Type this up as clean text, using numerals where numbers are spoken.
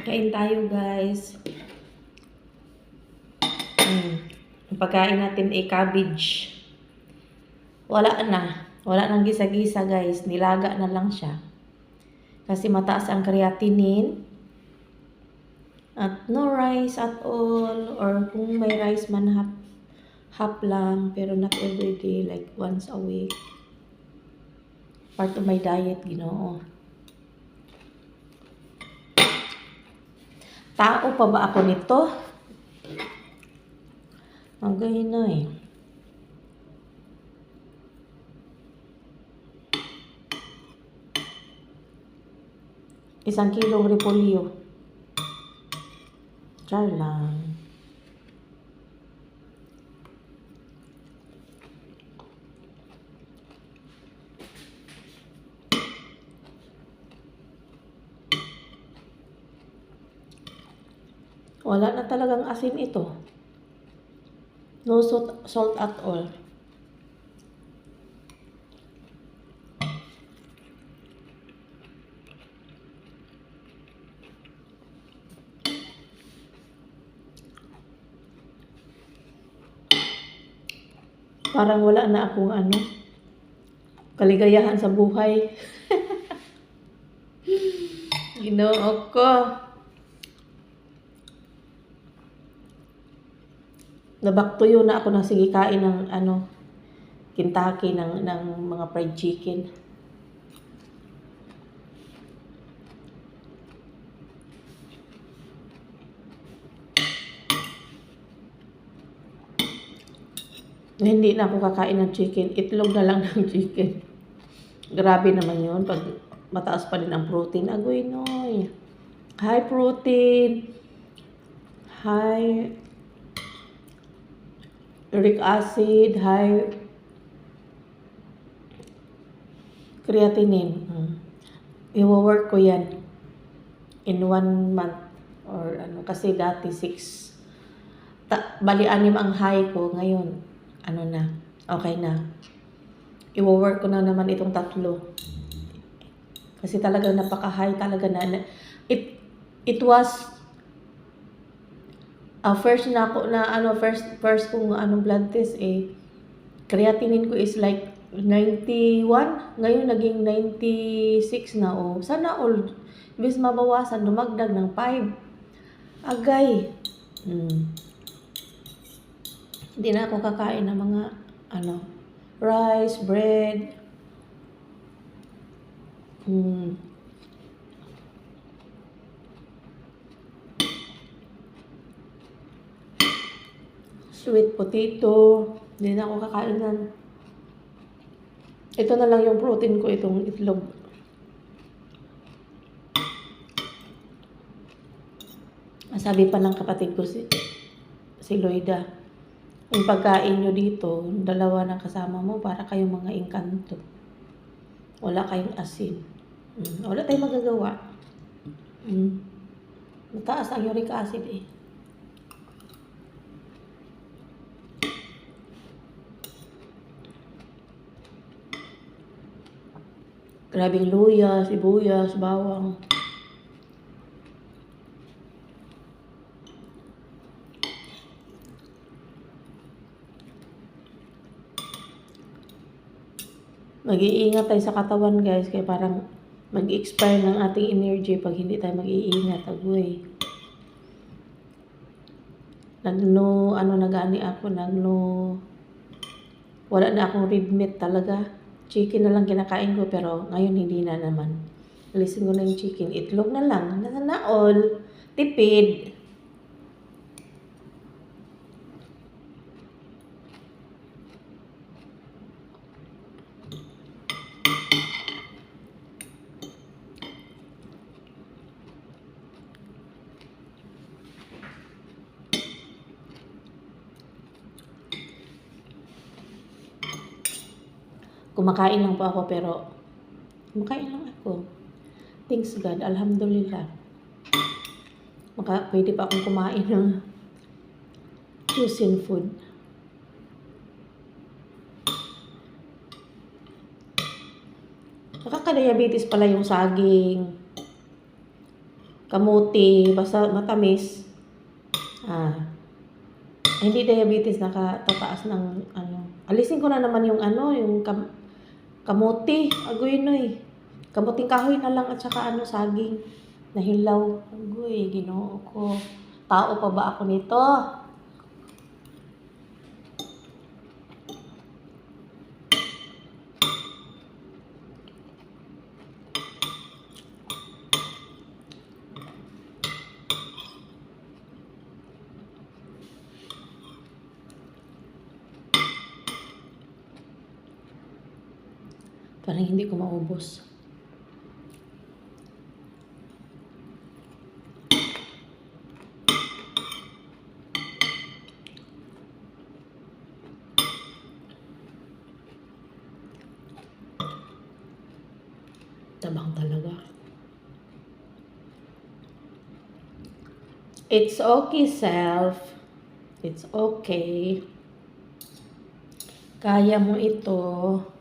Kain tayo, guys. Ang pagkain natin ay cabbage. Wala na. Wala nang gisa-gisa, guys. Nilaga na lang siya. Kasi mataas ang creatinine. At no rice at all. Or kung may rice man, half lang. Pero not every day. Like once a week. Part of my diet, Ginoo. Tao pa ba ako nito? Ang gahin na eh. Isang kilong repolyo. Char lang. Wala na talagang asin ito. No salt at all. Parang wala na akong kaligayahan sa buhay. Ginoo ko. Nabaktuyo na ako ng sige kain ng Kentucky ng mga fried chicken. Hindi na ako kakain ng chicken. Itlog na lang ng chicken. Grabe naman yun. Pag mataas pa din ang protein. Agoy, noy. High protein. High uric acid. High creatinine. I-work ko yan in 1 month. Or kasi dati 6. Bali 6 ang high ko. Ngayon, okay na. I-work ko na naman itong 3. Kasi talagang napaka-high talaga na. It was first na ako na first kong blood test creatinine ko is like 91. Ngayon naging 96 na Sana all bis mabawasan, dumagdag ng 5. Agay. Hindi na ako kakain ng mga rice, bread. Sweet potato. Hindi na ako kakain ng. Ito na lang yung protein ko, itong itlog. Sabi pa ng kapatid ko si Loida, yung pagkain nyo dito, 2 ng kasama mo, para kayong mga engkanto. Wala kayong asin. Wala tayong magagawa. Mataas ang uric acid Grabing luya, sibuyas, bawang. Mag-iingat tayo sa katawan, guys, kaya parang mag-expire ng ating energy pag hindi tayo mag-iingat. Agoy. Nagani ako, wala na akong red meat talaga. Chicken na lang kinakain ko, pero ngayon hindi na naman. Alisin ko na yung chicken. Itlog na lang. Sana all. Tipid. Kumakain lang po ako, pero kumakain lang ako. Thanks God, alhamdulillah. Pwede pa akong kumain ng cuisine food. Nakaka-diabetes pala yung saging. kamuti, basta matamis. Hindi diabetes, nakatataas ng ano. Alisin ko na naman yung ano, yung kamuti. Agoy noy. Kamuting kahoy na lang at saka ano, saging na hilaw. Agoy, Ginoo ko. Tao pa ba ako nito? Parang hindi ko maubos. Tabang talaga. It's okay, self. It's okay. Kaya mo ito.